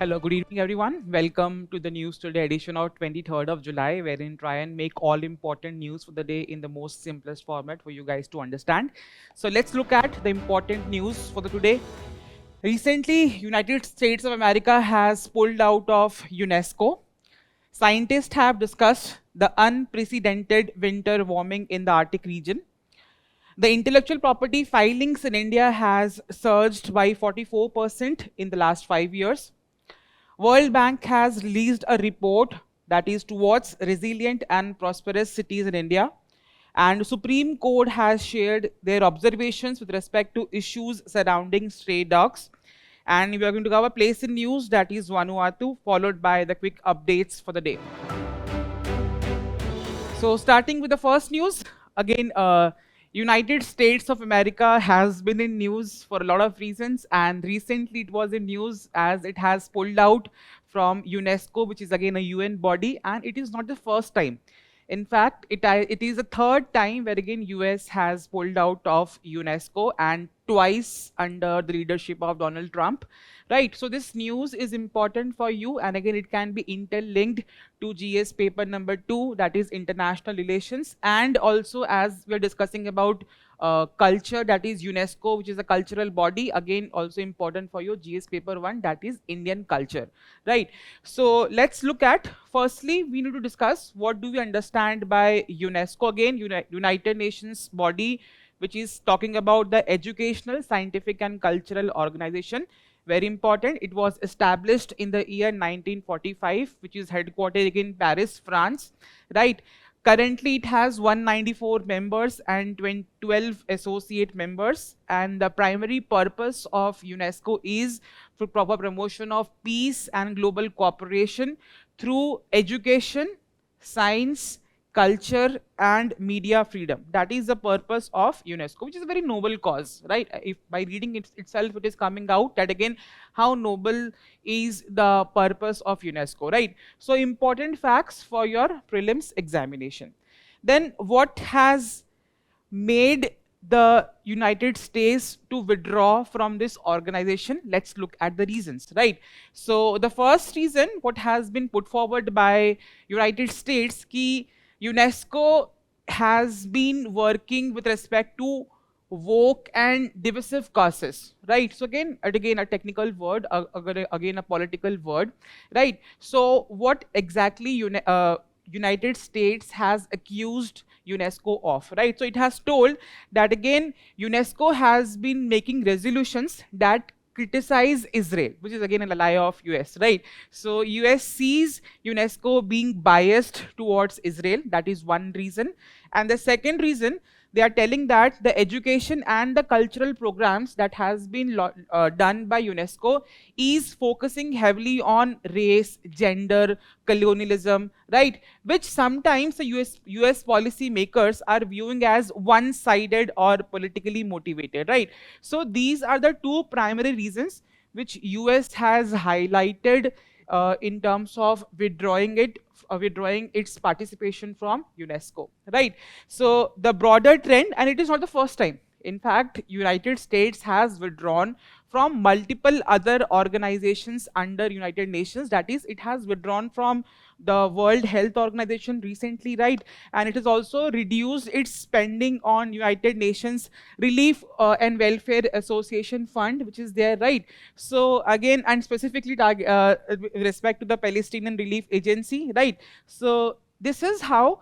Hello, good evening everyone. Welcome to the News Today edition of 23rd of July, wherein try and make all important news for the day in the most simplest format for you guys to understand. So let's look at the important news for the today. Recently, United States of America has pulled out of UNESCO. Scientists have discussed the unprecedented winter warming in the Arctic region. The intellectual property filings in India has surged by 44% in the last 5 years. World Bank has released a report that is towards resilient and prosperous cities in India. And Supreme Court has shared their observations with respect to issues surrounding stray dogs. And we are going to cover place in news, that is Vanuatu, followed by the quick updates for the day. So starting with the first news, again, United States of America has been in news for a lot of reasons, and recently it was in news as it has pulled out from UNESCO, which is again a UN body, and it is not the first time. In fact, it is the third time where again US has pulled out of UNESCO, and twice under the leadership of Donald Trump. Right, so this news is important for you, and again it can be interlinked to GS paper number 2, that is international relations, and also as we are discussing about culture, that is UNESCO, which is a cultural body, again also important for your GS paper 1, that is Indian culture. Right, so let's look at, firstly we need to discuss what do we understand by UNESCO. Again, United Nations body which is talking about the educational, scientific and cultural organization. Very important, it was established in the year 1945, which is headquartered in Paris, France. Right, currently it has 194 members and 12 associate members, and the primary purpose of UNESCO is for proper promotion of peace and global cooperation through education, science, culture and media freedom. That is the purpose of UNESCO, which is a very noble cause, right? If by reading it itself it is coming out that again how noble is the purpose of UNESCO, right? So important facts for your prelims examination. Then what has made the United States to withdraw from this organization? Let's look at the reasons, right? So the first reason what has been put forward by United States ki UNESCO has been working with respect to woke and divisive causes, right? So again a technical word, again a political word, right? So what exactly United States has accused UNESCO of, right? So it has told that again UNESCO has been making resolutions that criticize Israel, which is again a lie of US, right? So US sees UNESCO being biased towards Israel. That is one reason. And the second reason, they are telling that the education and the cultural programs that has been done by UNESCO is focusing heavily on race, gender, colonialism, right? Which sometimes the US policy makers are viewing as one-sided or politically motivated, right? So these are the two primary reasons which US has highlighted in terms of withdrawing its participation from UNESCO, right? So the broader trend, and it is not the first time. In fact, United States has withdrawn from multiple other organizations under United Nations. That is, it has withdrawn from the World Health Organization recently, right? And it has also reduced its spending on United Nations Relief and Welfare Association Fund, which is there, right? So again, and specifically with respect to the Palestinian Relief Agency, right? So this is how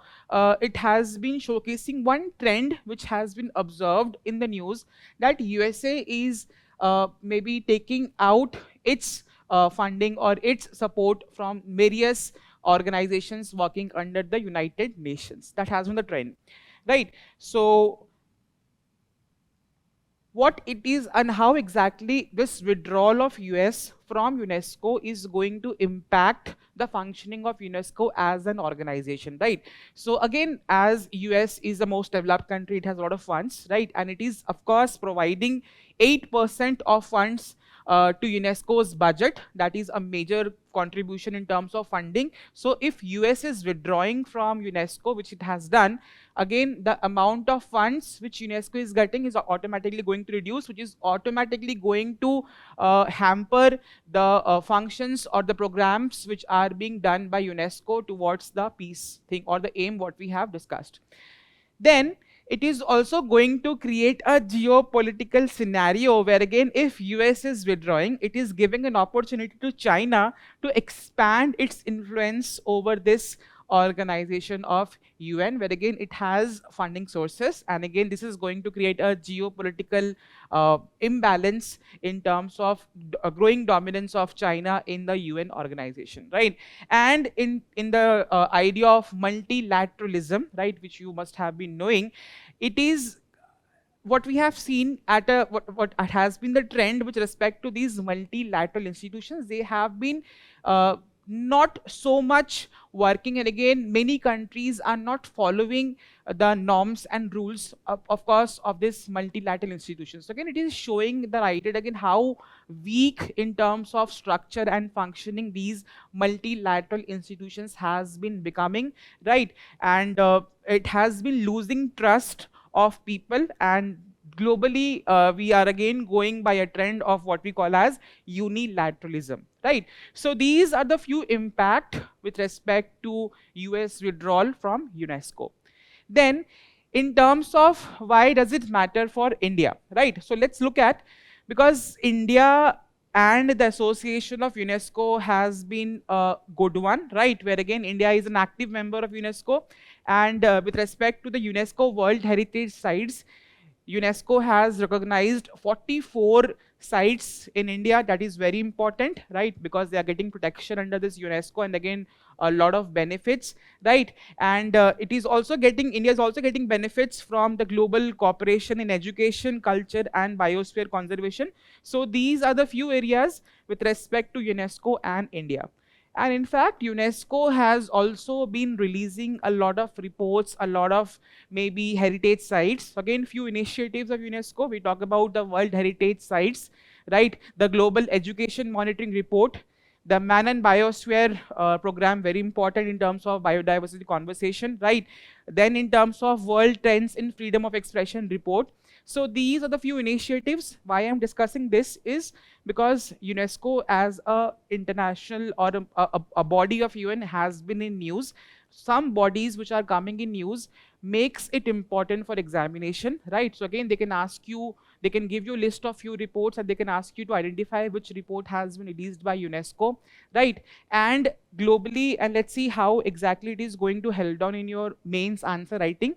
it has been showcasing one trend which has been observed in the news, that USA is maybe taking out its funding or its support from various organizations working under the United Nations. That has been the trend, right? So what it is and how exactly this withdrawal of US from UNESCO is going to impact the functioning of UNESCO as an organization, right? So again, as US is the most developed country, it has a lot of funds, right? And it is of course providing 8% of funds to UNESCO's budget. That is a major contribution in terms of funding. So if US is withdrawing from UNESCO, which it has done, again the amount of funds which UNESCO is getting is automatically going to reduce, which is automatically going to hamper the functions or the programs which are being done by UNESCO towards the peace thing or the aim what we have discussed. Then it is also going to create a geopolitical scenario where again if US is withdrawing, it is giving an opportunity to China to expand its influence over this organization of UN, where again it has funding sources, and again this is going to create a geopolitical imbalance in terms of growing dominance of China in the UN organization, right? And in the idea of multilateralism, right, which you must have been knowing, it is what we have seen at what has been the trend with respect to these multilateral institutions. They have been not so much working, and again many countries are not following the norms and rules of course of this multilateral institutions. So again it is showing the right again how weak in terms of structure and functioning these multilateral institutions has been becoming, right? And it has been losing trust of people, and globally we are again going by a trend of what we call as unilateralism, right? So these are the few impact with respect to US withdrawal from UNESCO. Then in terms of why does it matter for India, right? So let's look at, because India and the association of UNESCO has been a good one, right? Where again India is an active member of UNESCO, and with respect to the UNESCO World Heritage Sites, UNESCO has recognized 44 sites in India. That is very important, right? Because they are getting protection under this UNESCO, and again a lot of benefits, right? And it is also getting, India is also getting benefits from the global cooperation in education, culture and biosphere conservation. So these are the few areas with respect to UNESCO and India. And in fact, UNESCO has also been releasing a lot of reports, a lot of maybe heritage sites. Again, few initiatives of UNESCO. We talk about the World Heritage Sites, right? The Global Education Monitoring Report, the Man and Biosphere program, very important in terms of biodiversity conversation, right? Then in terms of World Trends in Freedom of Expression report. So these are the few initiatives. Why I'm discussing this is because UNESCO as a international or a body of UN has been in news. Some bodies which are coming in news makes it important for examination, right? So again, they can ask you, they can give you a list of few reports and they can ask you to identify which report has been released by UNESCO, right? And globally, and let's see how exactly it is going to held down in your mains answer writing.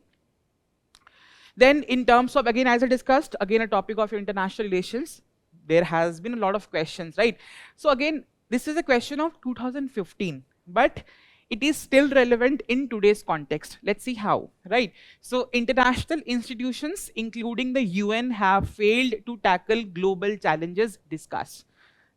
Then in terms of, again, as I discussed, again a topic of international relations, there has been a lot of questions, right? So again, this is a question of 2015, but it is still relevant in today's context. Let's see how, right? So international institutions, including the UN, have failed to tackle global challenges discussed,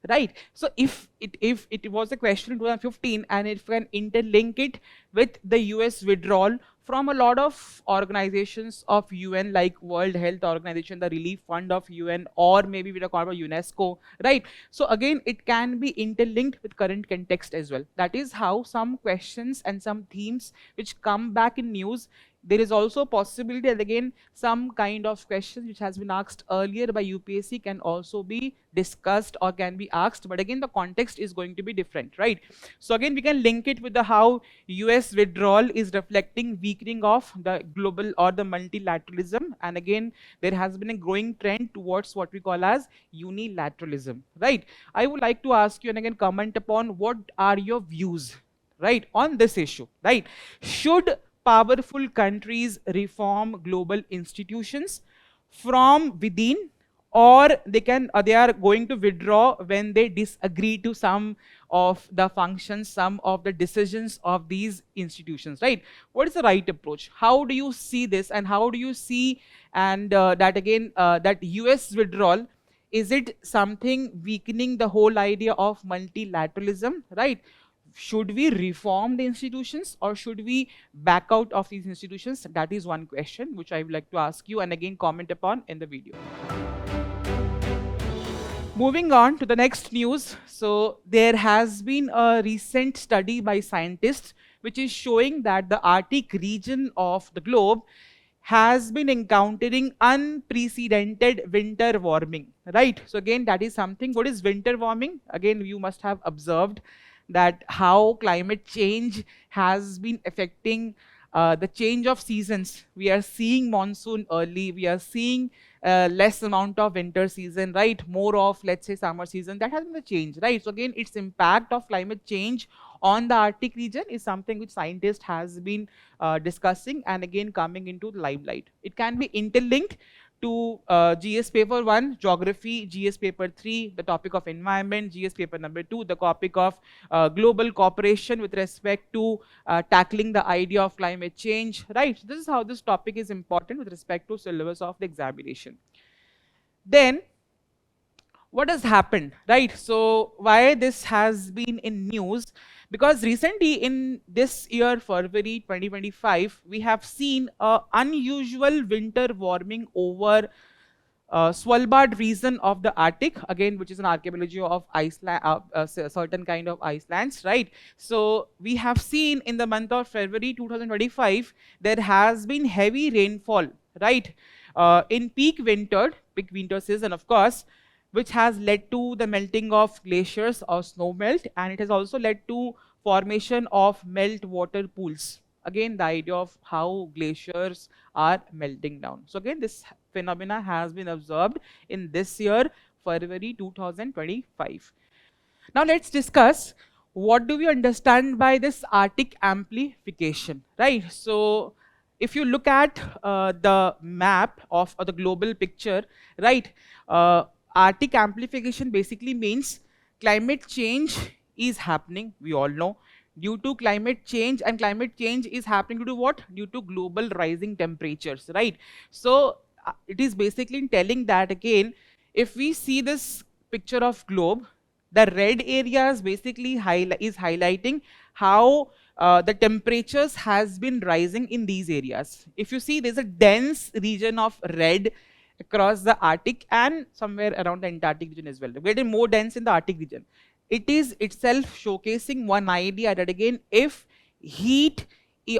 right? So if it was a question in 2015 and if we can interlink it with the US withdrawal from a lot of organizations of UN like World Health Organization, the Relief Fund of UN, or maybe we talk about UNESCO, right? So again, it can be interlinked with current context as well. That is how some questions and some themes which come back in news, there is also a possibility that again some kind of questions which has been asked earlier by UPSC can also be discussed or can be asked, but again the context is going to be different, right? So again we can link it with the how US withdrawal is reflecting weakening of the global or the multilateralism, and again there has been a growing trend towards what we call as unilateralism, right? I would like to ask you and again comment upon what are your views, right, on this issue, right? Should powerful countries reform global institutions from within, or they are going to withdraw when they disagree to some of the functions, some of the decisions of these institutions, right? What is the right approach? How do you see this, and how do you see and that again that US withdrawal, is it something weakening the whole idea of multilateralism, right? Should we reform the institutions or should we back out of these institutions? That is one question which I would like to ask you and again comment upon in the video. Moving on to the next news. So there has been a recent study by scientists which is showing that the Arctic region of the globe has been encountering unprecedented winter warming, right? So again, that is something. What is winter warming? Again, you must have observed that how climate change has been affecting the change of seasons. We are seeing monsoon early, we are seeing less amount of winter season, right? More of, let's say, summer season. That has been the change, right? So again, its impact of climate change on the Arctic region is something which scientists has been discussing and again coming into the limelight. It can be interlinked to GS paper 1, geography, GS paper 3, the topic of environment, GS paper number 2, the topic of global cooperation with respect to tackling the idea of climate change, right? This is how this topic is important with respect to syllabus of the examination. Then, what has happened, right? So why this has been in news? Because recently in this year, February 2025, we have seen a unusual winter warming over Svalbard region of the Arctic, again, which is an archipelago of Iceland, certain kind of Icelands, right? So we have seen in the month of February 2025, there has been heavy rainfall, right? In peak winter season, of course, which has led to the melting of glaciers or snow melt, and it has also led to formation of melt water pools. Again, the idea of how glaciers are melting down. So again, this phenomena has been observed in this year, February 2025. Now let's discuss what do we understand by this Arctic amplification, right? So if you look at the map of the global picture, right, Arctic amplification basically means climate change is happening, we all know, due to climate change, and climate change is happening due to what? Due to global rising temperatures, right? So it is basically telling that again, if we see this picture of globe, the red areas basically is highlighting how the temperatures has been rising in these areas. If you see, there's a dense region of red across the Arctic and somewhere around the Antarctic region as well. We're getting more dense in the Arctic region. It is itself showcasing one idea that again, if heat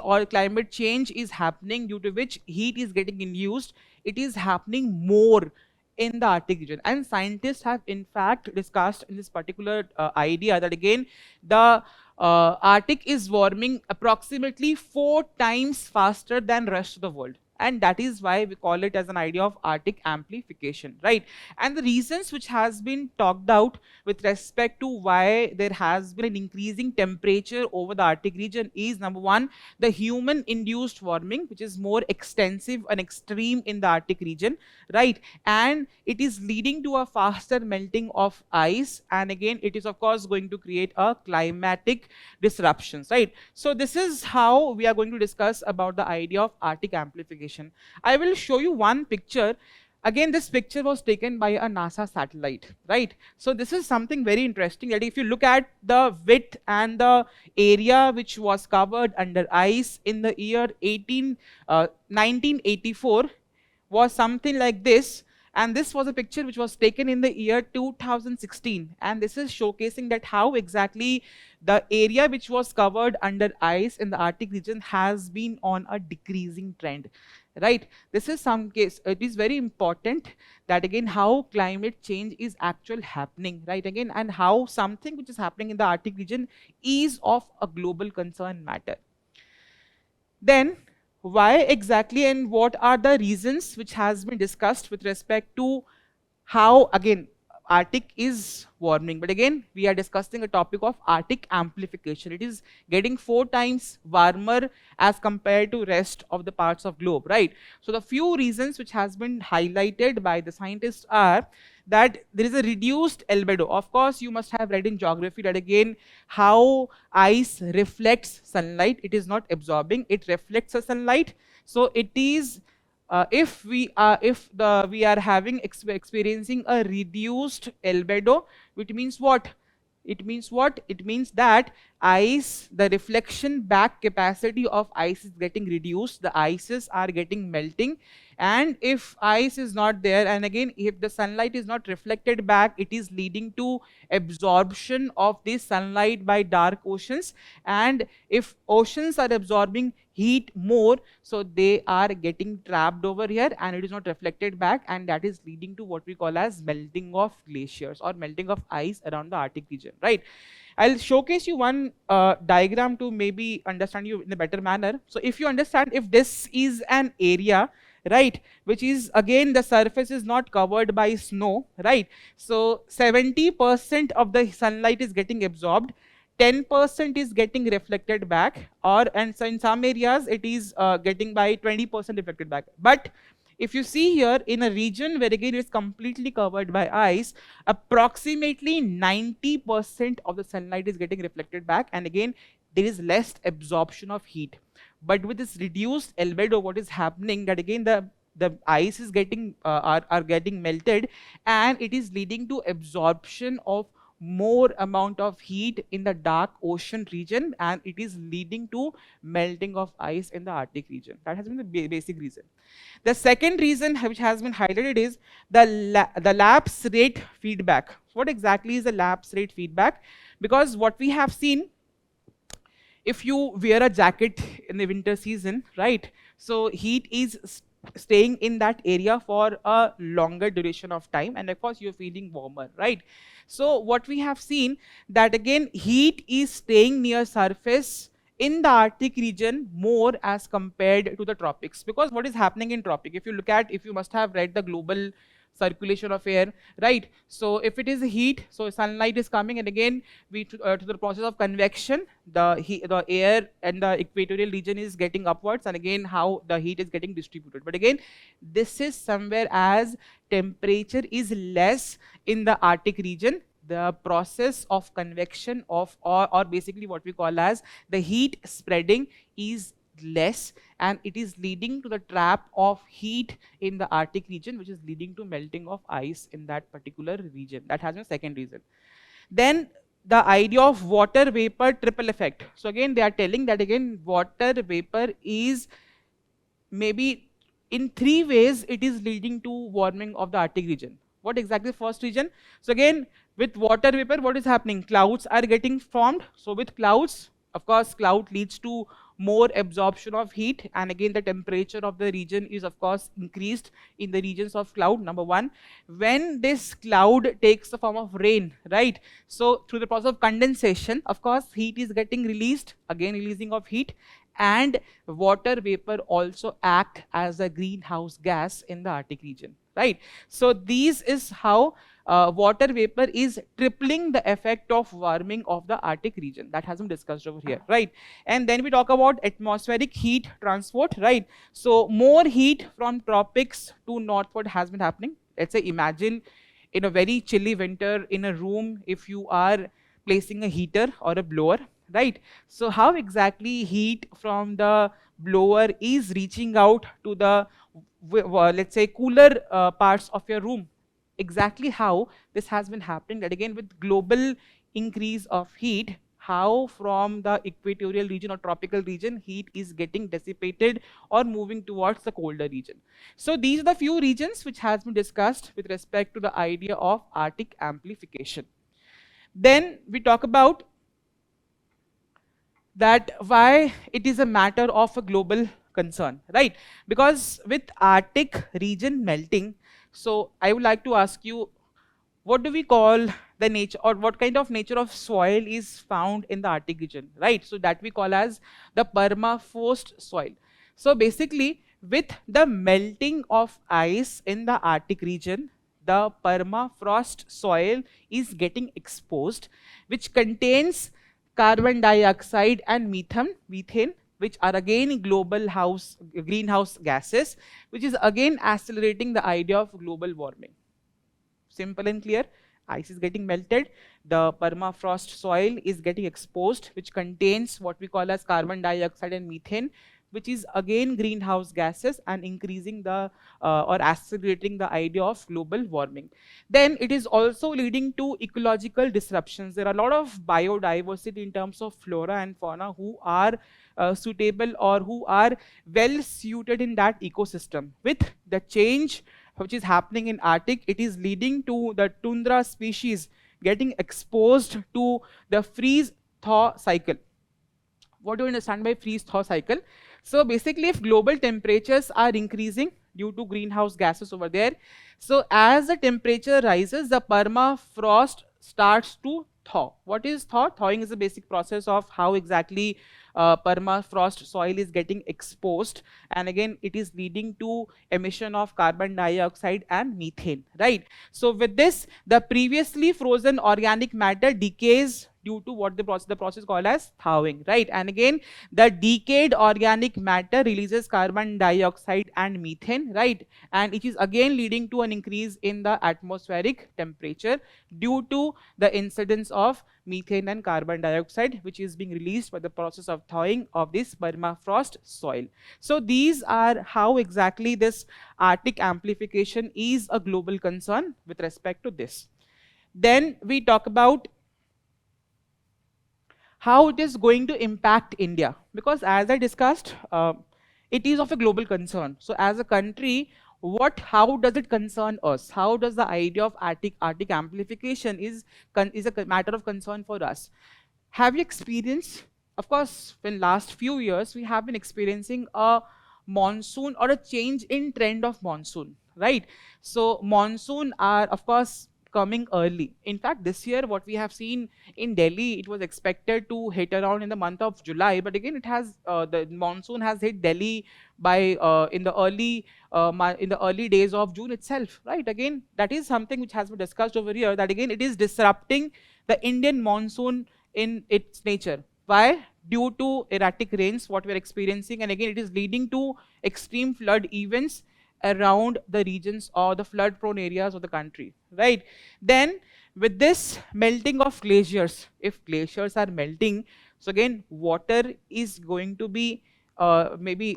or climate change is happening due to which heat is getting induced, it is happening more in the Arctic region. And scientists have in fact discussed in this particular idea that again, the Arctic is warming approximately 4 times faster than rest of the world. And that is why we call it as an idea of Arctic amplification, right? And the reasons which has been talked out with respect to why there has been an increasing temperature over the Arctic region is, number one, the human induced warming, which is more extensive and extreme in the Arctic region, right? And it is leading to a faster melting of ice, and again, it is of course going to create a climatic disruptions, right? So this is how we are going to discuss about the idea of Arctic amplification. I will show you one picture. Again, this picture was taken by a NASA satellite, right? So this is something very interesting, that if you look at the width and the area which was covered under ice in the year 1984 was something like this. And this was a picture which was taken in the year 2016. And this is showcasing that how exactly the area which was covered under ice in the Arctic region has been on a decreasing trend, right? This is some case, it is very important that again, how climate change is actually happening, right? Again, and how something which is happening in the Arctic region is of a global concern matter. Then, why exactly and what are the reasons which has been discussed with respect to how, again, Arctic is warming? But again, we are discussing a topic of Arctic amplification. It is getting 4 times warmer as compared to rest of the parts of globe, right? So the few reasons which has been highlighted by the scientists are that there is a reduced albedo. Of course, you must have read in geography that again, how ice reflects sunlight. It is not absorbing, it reflects the sunlight. So it is if we are experiencing a reduced albedo, which means what? It means what? It means that ice, the reflection back capacity of ice is getting reduced, the ices are getting melting, and if ice is not there, and again if the sunlight is not reflected back, it is leading to absorption of this sunlight by dark oceans, and if oceans are absorbing heat more, so they are getting trapped over here and it is not reflected back, and that is leading to what we call as melting of glaciers or melting of ice around the Arctic region, right? I'll showcase you one diagram to maybe understand you in a better manner. So if you understand, if this is an area, right, which is again the surface is not covered by snow, right? So 70% of the sunlight is getting absorbed, 10% is getting reflected back, or and so in some areas it is getting by 20% reflected back. But if you see here in a region where again it is completely covered by ice, approximately 90% of the sunlight is getting reflected back, and again there is less absorption of heat. But with this reduced albedo, what is happening, that again the ice is getting are getting melted, and it is leading to absorption of more amount of heat in the dark ocean region, and it is leading to melting of ice in the Arctic region. That has been the basic reason. The second reason which has been highlighted is the lapse rate feedback. What exactly is the lapse rate feedback? Because what we have seen, if you wear a jacket in the winter season, right, so heat is staying in that area for a longer duration of time, and of course you're feeling warmer, right? So what we have seen, that again heat is staying near surface in the Arctic region more as compared to the tropics. Because what is happening in tropic, if you look at, if you must have read the global circulation of air, right? So if it is heat, so sunlight is coming, and again we to the process of convection, the air and the equatorial region is getting upwards, and again how the heat is getting distributed. But again this is somewhere as temperature is less in the Arctic region, the process of convection of or basically what we call as the heat spreading is less, and it is leading to the trap of heat in the Arctic region, which is leading to melting of ice in that particular region. That has been the second reason. Then the idea of water vapor triple effect. So again they are telling that again water vapor is maybe in three ways it is leading to warming of the Arctic region. What exactly the first region? So again with water vapor, what is happening? Clouds are getting formed. So with clouds, of course cloud leads to more absorption of heat, and again the temperature of the region is of course increased in the regions of cloud, number one. When this cloud takes the form of rain, right, so through the process of condensation, of course heat is getting released, again releasing of heat, and water vapor also act as a greenhouse gas in the Arctic region, right? So these is how water vapor is tripling the effect of warming of the Arctic region. That has been discussed over here, right? And then we talk about atmospheric heat transport, right? So more heat from tropics to northward has been happening. Let's say imagine in a very chilly winter in a room, if you are placing a heater or a blower, right? So how exactly heat from the blower is reaching out to the let's say cooler parts of your room? Exactly how this has been happening, that again with global increase of heat, how from the equatorial region or tropical region heat is getting dissipated or moving towards the colder region. So these are the few regions which has been discussed with respect to the idea of Arctic amplification. Then we talk about that why it is a matter of a global concern, right? Because with Arctic region melting, so I would like to ask you, what do we call the nature, or what kind of nature of soil is found in the Arctic region, right? So that we call as the permafrost soil. So basically with the melting of ice in the Arctic region, the permafrost soil is getting exposed, which contains carbon dioxide and methane, which are again greenhouse gases, which is again accelerating the idea of global warming. Simple and clear. Ice is getting melted, the permafrost soil is getting exposed, which contains what we call as carbon dioxide and methane, which is again greenhouse gases and increasing the or accelerating the idea of global warming. Then it is also leading to ecological disruptions. There are a lot of biodiversity in terms of flora and fauna who are suitable or who are well suited in that ecosystem. With the change which is happening in Arctic, it is leading to the tundra species getting exposed to the freeze-thaw cycle. What do you understand by freeze-thaw cycle? So basically, if global temperatures are increasing due to greenhouse gases over there, so as the temperature rises, the permafrost starts to thaw. What is thaw? Thawing is the basic process of how exactly permafrost soil is getting exposed, and again it is leading to emission of carbon dioxide and methane, right? So with this, the previously frozen organic matter decays due to what the process called as thawing, right? And again, the decayed organic matter releases carbon dioxide and methane, right? And it is again leading to an increase in the atmospheric temperature due to the incidence of methane and carbon dioxide, which is being released by the process of thawing of this permafrost soil. So these are how exactly this Arctic amplification is a global concern with respect to this. Then we talk about how it is going to impact India, because as I discussed, it is of a global concern. So as a country, how does it concern us? How does the idea of Arctic amplification is a matter of concern for us? Have you experienced, of course, in last few years, we have been experiencing a monsoon or a change in trend of monsoon, right? So monsoon are, of course, coming early. In fact, this year, what we have seen in Delhi, it was expected to hit around in the month of July, but again, it has the monsoon has hit Delhi by in the early days of June itself, right? Again, that is something which has been discussed over here. That again, it is disrupting the Indian monsoon in its nature. Why? Due to erratic rains, what we are experiencing, and again, it is leading to extreme flood events around the regions or the flood prone areas of the country, right? Then with this melting of glaciers, if glaciers are melting, so again water is going to be maybe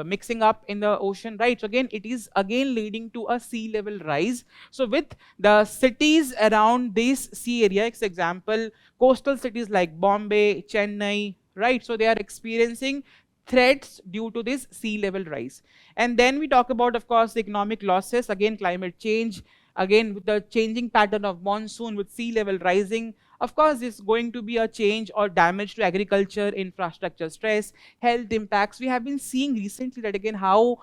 mixing up in the ocean, right? So again it is again leading to a sea level rise. So with the cities around this sea area, for example coastal cities like Bombay, Chennai, right? So they are experiencing threats due to this sea level rise. And then we talk about, of course, the economic losses, again climate change, again with the changing pattern of monsoon with sea level rising. Of course, there's going to be a change or damage to agriculture, infrastructure stress, health impacts. We have been seeing recently that again how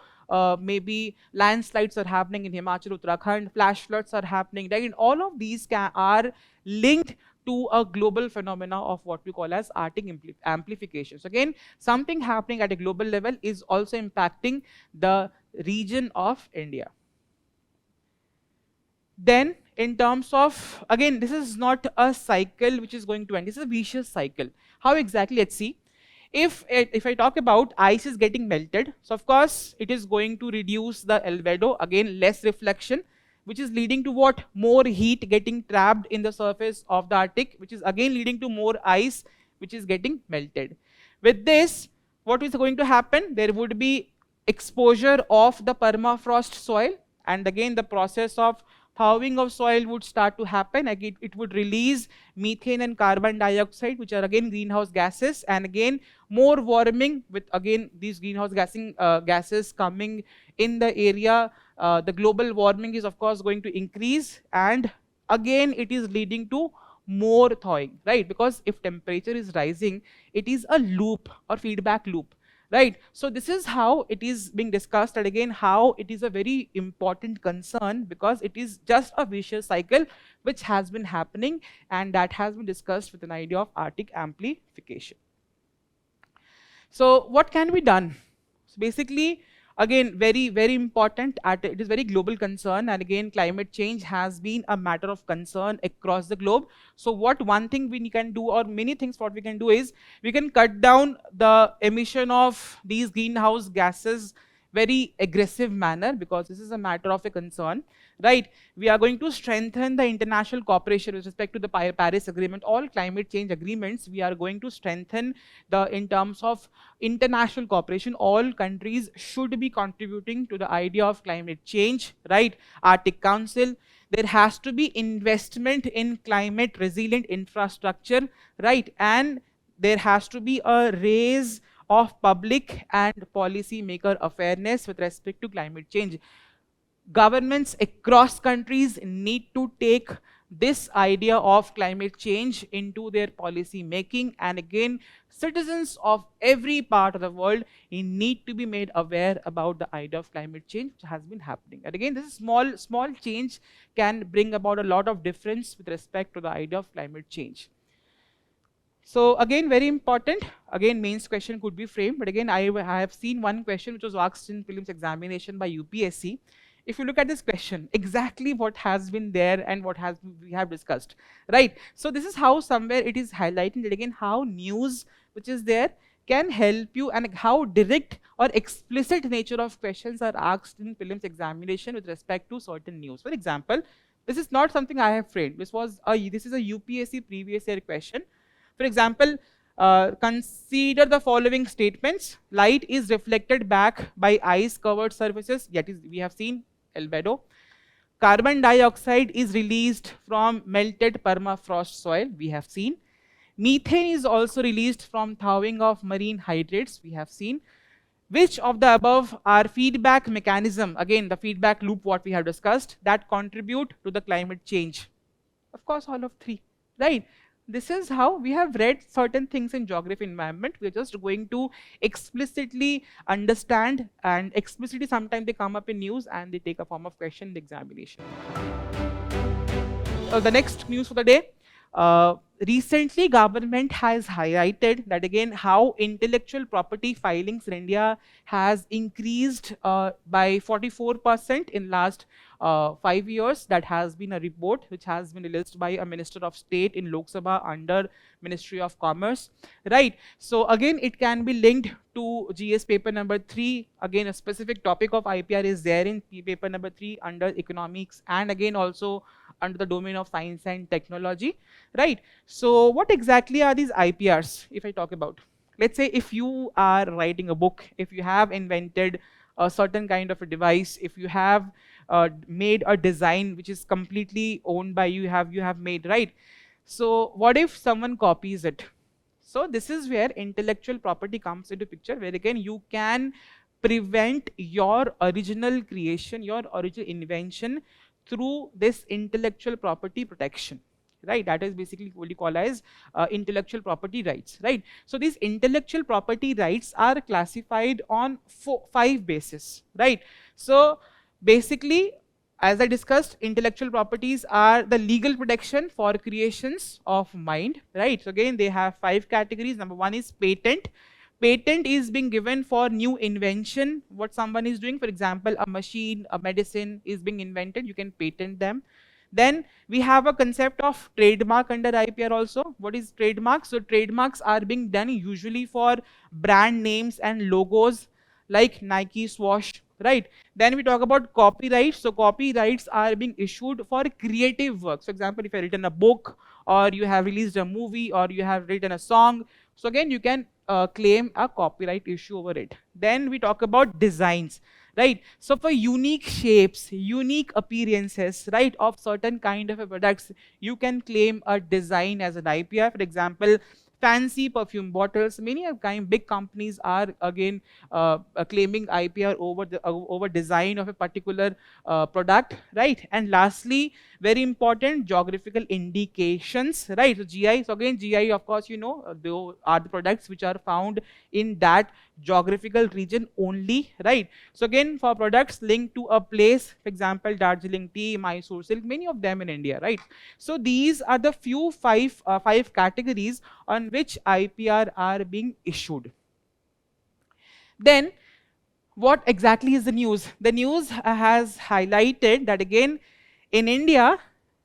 maybe landslides are happening in Himachal, Uttarakhand, flash floods are happening. Again, all of these are linked to a global phenomena of what we call as Arctic amplification. So again, something happening at a global level is also impacting the region of India. Then in terms of, again, this is not a cycle which is going to end, this is a vicious cycle. How exactly? Let's see. If I talk about ice is getting melted, so of course it is going to reduce the albedo, again less reflection, which is leading to what? More heat getting trapped in the surface of the Arctic, which is again leading to more ice which is getting melted. With this, what is going to happen? There would be exposure of the permafrost soil, and again the process of thawing of soil would start to happen. Again, it would release methane and carbon dioxide, which are again greenhouse gases, and again more warming with again these greenhouse gases coming in the area. The global warming is of course going to increase, and again it is leading to more thawing, right? Because if temperature is rising, it is a loop or feedback loop, right? So this is how it is being discussed, and again how it is a very important concern, because it is just a vicious cycle which has been happening, and that has been discussed with an idea of Arctic amplification. So what can be done? So basically, again, very important, it is very global concern, and again climate change has been a matter of concern across the globe. So what one thing we can do, or many things what we can do, is we can cut down the emission of these greenhouse gases very aggressive manner, because this is a matter of a concern. right? We are going to strengthen the international cooperation with respect to the Paris Agreement, all climate change agreements. We are going to strengthen in terms of international cooperation. All countries should be contributing to the idea of climate change, right? Arctic Council. There has to be investment in climate resilient infrastructure, right? And there has to be a raise of public and policy maker awareness with respect to climate change. Governments across countries need to take this idea of climate change into their policy making, and again, citizens of every part of the world need to be made aware about the idea of climate change which has been happening. And again, this small change can bring about a lot of difference with respect to the idea of climate change. So again, very important, again mains question could be framed, but again I have seen one question which was asked in prelims examination by UPSC. If you look at this question, exactly what has been there and what we have discussed, right? So this is how somewhere it is highlighting that again how news which is there can help you, and how direct or explicit nature of questions are asked in prelims examination with respect to certain news. For example, this is not something I have framed. This is a UPSC previous year question. For example, consider the following statements. Light is reflected back by ice-covered surfaces, that is, we have seen albedo. Carbon dioxide is released from melted permafrost soil, we have seen. Methane is also released from thawing of marine hydrates, we have seen. Which of the above are feedback mechanism, again the feedback loop what we have discussed, that contribute to the climate change? Of course, all of three, right? This is how we have read certain things in geography environment. We're just going to explicitly understand, and explicitly sometimes they come up in news and they take a form of question in the examination. The next news for the day. Recently, government has highlighted that again how intellectual property filings in India has increased by 44% in last 5 years. That has been a report which has been released by a Minister of State in Lok Sabha under Ministry of Commerce, right? So again, it can be linked to GS paper number 3. Again, a specific topic of IPR is there in paper number 3 under economics, and again also under the domain of science and technology, right? So what exactly are these IPRs if I talk about? Let's say if you are writing a book, if you have invented a certain kind of a device, if you have made a design which is completely owned by you, you have made, right? So what if someone copies it? So this is where intellectual property comes into picture, where again you can prevent your original creation, your original invention through this intellectual property protection, right? That is basically what you call as intellectual property rights, right? So these intellectual property rights are classified on 5 bases, right? So basically, as I discussed, intellectual properties are the legal protection for creations of mind, right? So again, they have 5 categories. Number 1 is patent. Patent is being given for new invention, what someone is doing. For example, a machine, a medicine is being invented, you can patent them. Then we have a concept of trademark under IPR also. What is trademark? So trademarks are being done usually for brand names and logos like Nike, Swash, right? Then we talk about copyrights. So copyrights are being issued for creative works. For example, if you have written a book, or you have released a movie, or you have written a song, so again you can claim a copyright issue over it. Then we talk about designs, right? So for unique shapes, unique appearances, right, of certain kind of products, you can claim a design as an IPR. For example, fancy perfume bottles, many big companies are again claiming IPR over design of a particular product, right? And lastly, very important, geographical indications, right? So GI, so again GI, of course, those are the products which are found in that geographical region only, right? So again, for products linked to a place, for example, Darjeeling tea, Mysore silk, many of them in India, right? So these are the five categories on which IPR are being issued. Then what exactly is the news? The news has highlighted that again in India,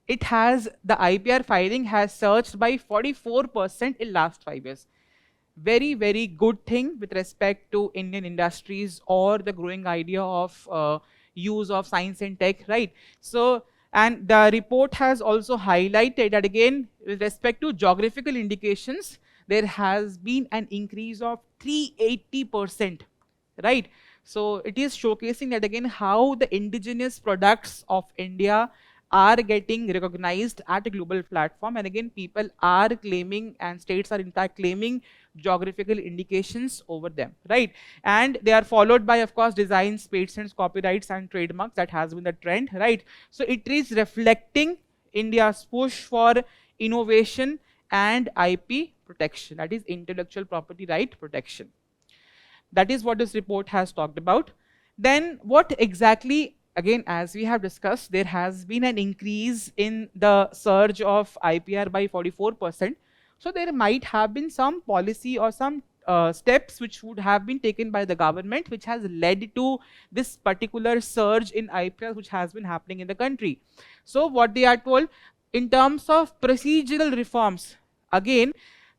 the IPR filing has surged by 44% in last 5 years. Very, very good thing with respect to Indian industries or the growing idea of use of science and tech, right? So, and the report has also highlighted that again, with respect to geographical indications, there has been an increase of 380%, right? So it is showcasing that again how the indigenous products of India are getting recognized at a global platform, and again people are claiming and states are in fact claiming geographical indications over them, right? And they are followed by, of course, designs, patents, copyrights and trademarks. That has been the trend, right? So it is reflecting India's push for innovation and IP protection, that is intellectual property right protection. That is what this report has talked about. Then what exactly, again, as we have discussed, there has been an increase in the surge of IPR by 44%. So there might have been some policy or some steps which would have been taken by the government, which has led to this particular surge in IPR which has been happening in the country. So what they are told in terms of procedural reforms, again,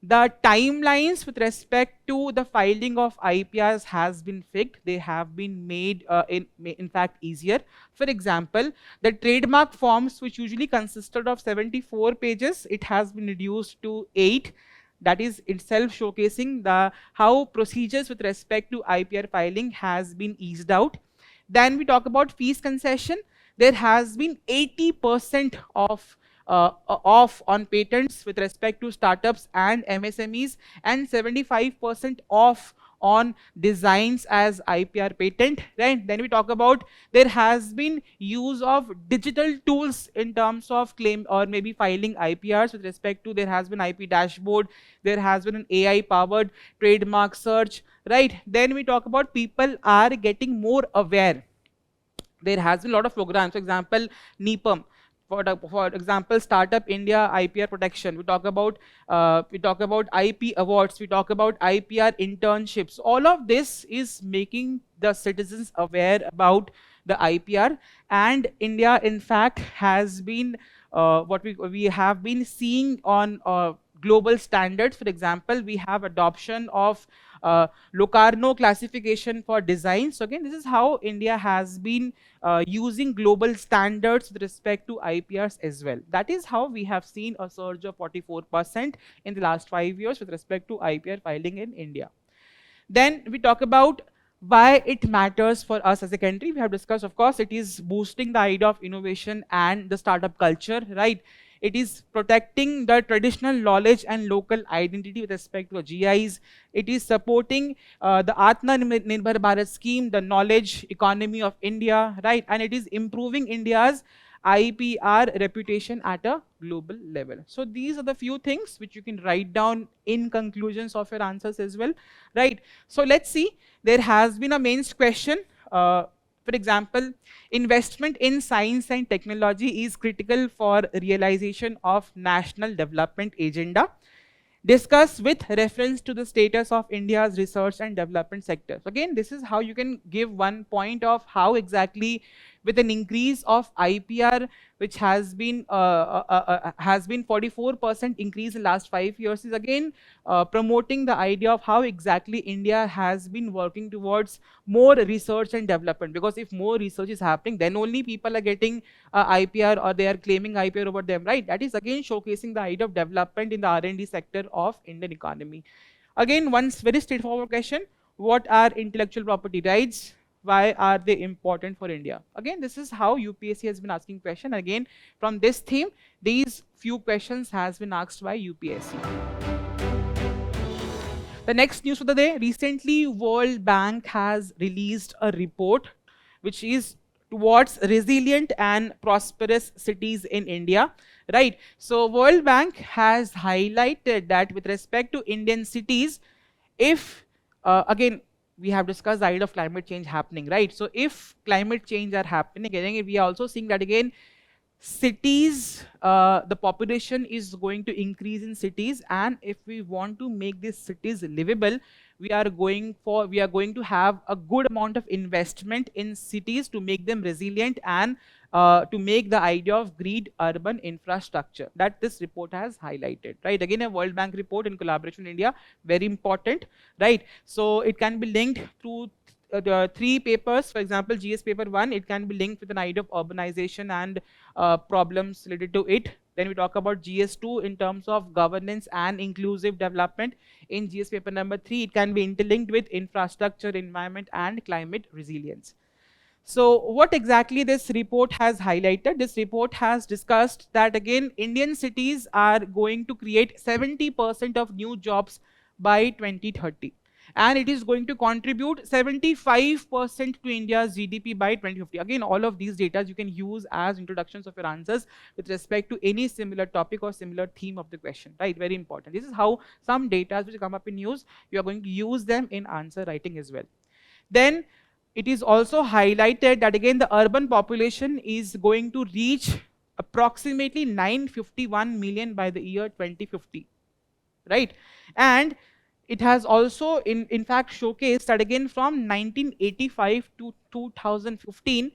the timelines with respect to the filing of IPRs has been fixed. They have been made in fact easier. For example, the trademark forms, which usually consisted of 74 pages, it has been reduced to 8. That is itself showcasing the how procedures with respect to IPR filing has been eased out. Then we talk about fees concession. There has been 80% of off on patents with respect to startups and MSMEs, and 75% off on designs as IPR patent, right? Then we talk about there has been use of digital tools in terms of claim or maybe filing IPRs with respect to there has been IP dashboard, there has been an AI powered trademark search, right? Then we talk about people are getting more aware. There has been a lot of programs, for example, NEPM, for example, Startup India IPR protection. We talk about IP awards. We talk about IPR internships. All of this is making the citizens aware about the IPR, and India, in fact, has been what we have been seeing on global standards. For example, we have adoption of Locarno classification for design. So again, this is how India has been using global standards with respect to IPRs as well. That is how we have seen a surge of 44% in the last 5 years with respect to IPR filing in India. Then we talk about why it matters for us as a country. We have discussed, of course, it is boosting the idea of innovation and the startup culture, right? It is protecting the traditional knowledge and local identity with respect to GIs. It is supporting the Atmanirbhar Bharat scheme, the knowledge economy of India, right? And it is improving India's IPR reputation at a global level. So these are the few things which you can write down in conclusions of your answers as well, right? So let's see, there has been a mains question. For example, investment in science and technology is critical for realization of national development agenda. Discuss with reference to the status of India's research and development sector. So again, this is how you can give one point of how exactly with an increase of IPR, which has been 44% increase in last 5 years, is again promoting the idea of how exactly India has been working towards more research and development. Because if more research is happening, then only people are getting IPR or they are claiming IPR over them, right? That is again showcasing the idea of development in the R&D sector of Indian economy. Again, one very straightforward question: what are intellectual property rights? Why are they important for India? Again, this is how UPSC has been asking question. Again, from this theme, these few questions has been asked by UPSC. The next news for the day: recently, World Bank has released a report which is towards resilient and prosperous cities in India, right? So World Bank has highlighted that with respect to Indian cities, if again, we have discussed the idea of climate change happening, right? So if climate change are happening, again, we are also seeing that again, cities, the population is going to increase in cities, and if we want to make these cities livable, we are going to have a good amount of investment in cities to make them resilient and to make the idea of green urban infrastructure that this report has highlighted, right? Again, a World Bank report in collaboration with India, very important, right? So it can be linked through the 3 papers, for example, GS paper 1, it can be linked with an idea of urbanization and problems related to it. Then we talk about GS2 in terms of governance and inclusive development. In GS paper number 3, it can be interlinked with infrastructure, environment, and climate resilience. So what exactly this report has highlighted? This report has discussed that again, Indian cities are going to create 70% of new jobs by 2030. And it is going to contribute 75% to India's GDP by 2050. Again, all of these data you can use as introductions of your answers with respect to any similar topic or similar theme of the question, right? Very important. This is how some data which come up in news, you are going to use them in answer writing as well. Then it is also highlighted that again the urban population is going to reach approximately 951 million by the year 2050, right? And it has also in fact showcased that again from 1985 to 2015,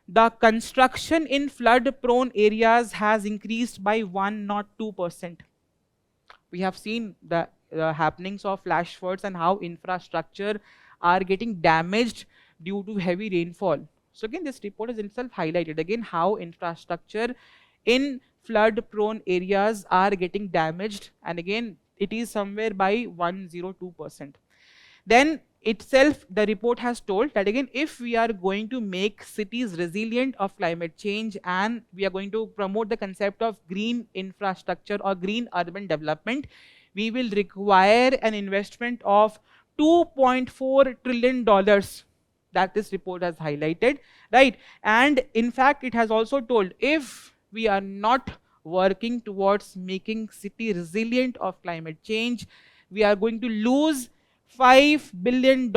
the construction in flood prone areas has increased by 102%. We have seen the happenings of flash floods and how infrastructure are getting damaged due to heavy rainfall. So again, this report is itself highlighted again how infrastructure in flood prone areas are getting damaged, and again it is somewhere by 102%. Then itself the report has told that again if we are going to make cities resilient of climate change and we are going to promote the concept of green infrastructure or green urban development, we will require an investment of $2.4 trillion that this report has highlighted, right? And in fact it has also told if we are not working towards making city resilient of climate change, we are going to lose $5 billion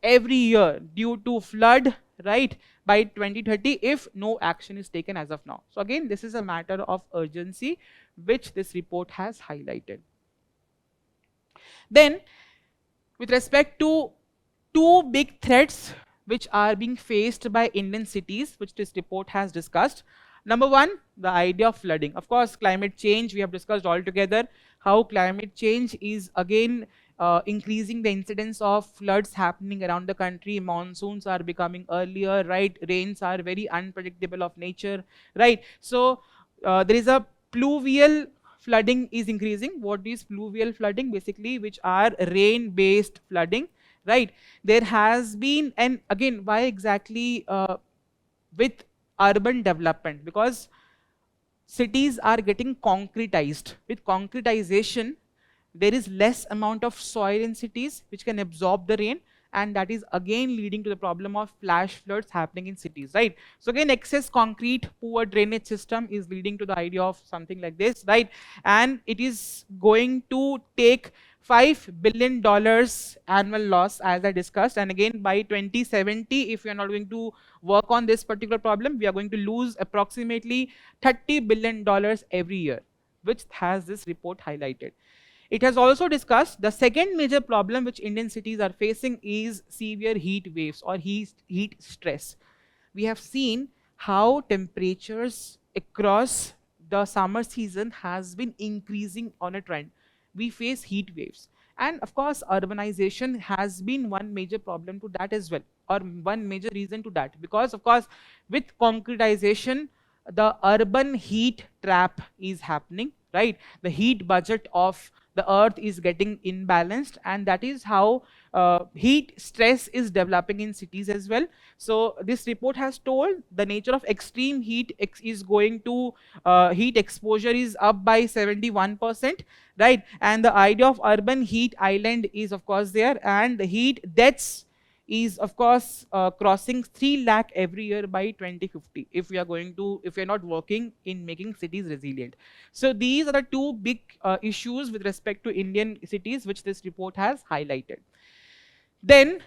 every year due to flood, right, by 2030 if no action is taken as of now. So again, this is a matter of urgency which this report has highlighted. Then with respect to two big threats which are being faced by Indian cities, which this report has discussed. Number one, the idea of flooding. Of course, climate change, we have discussed altogether how climate change is again increasing the incidence of floods happening around the country. Monsoons are becoming earlier, right? Rains are very unpredictable of nature, right? So there is a pluvial flooding is increasing. What is pluvial flooding? Basically, which are rain-based flooding, right? There has been, and again, why exactly with urban development? Because cities are getting concretized. With concretization, there is less amount of soil in cities which can absorb the rain, and that is again leading to the problem of flash floods happening in cities, right? So again, excess concrete, poor drainage system is leading to the idea of something like this, right? And it is going to take $5 billion annual loss, as I discussed. And again, by 2070, if we are not going to work on this particular problem, we are going to lose approximately $30 billion every year, which has this report highlighted. It has also discussed the second major problem which Indian cities are facing is severe heat waves or heat stress. We have seen how temperatures across the summer season has been increasing on a trend. We face heat waves. And of course, urbanization has been one major problem to that as well, or one major reason to that. Because of course, with concretization, the urban heat trap is happening, right? The heat budget of the earth is getting imbalanced, and that is how heat stress is developing in cities as well. So this report has told the nature of extreme heat is going to heat exposure is up by 71%, right? And the idea of urban heat island is of course there, and the heat deaths is of course crossing 3 lakh every year by 2050 if we are not working in making cities resilient. So these are the two big issues with respect to Indian cities which this report has highlighted. Then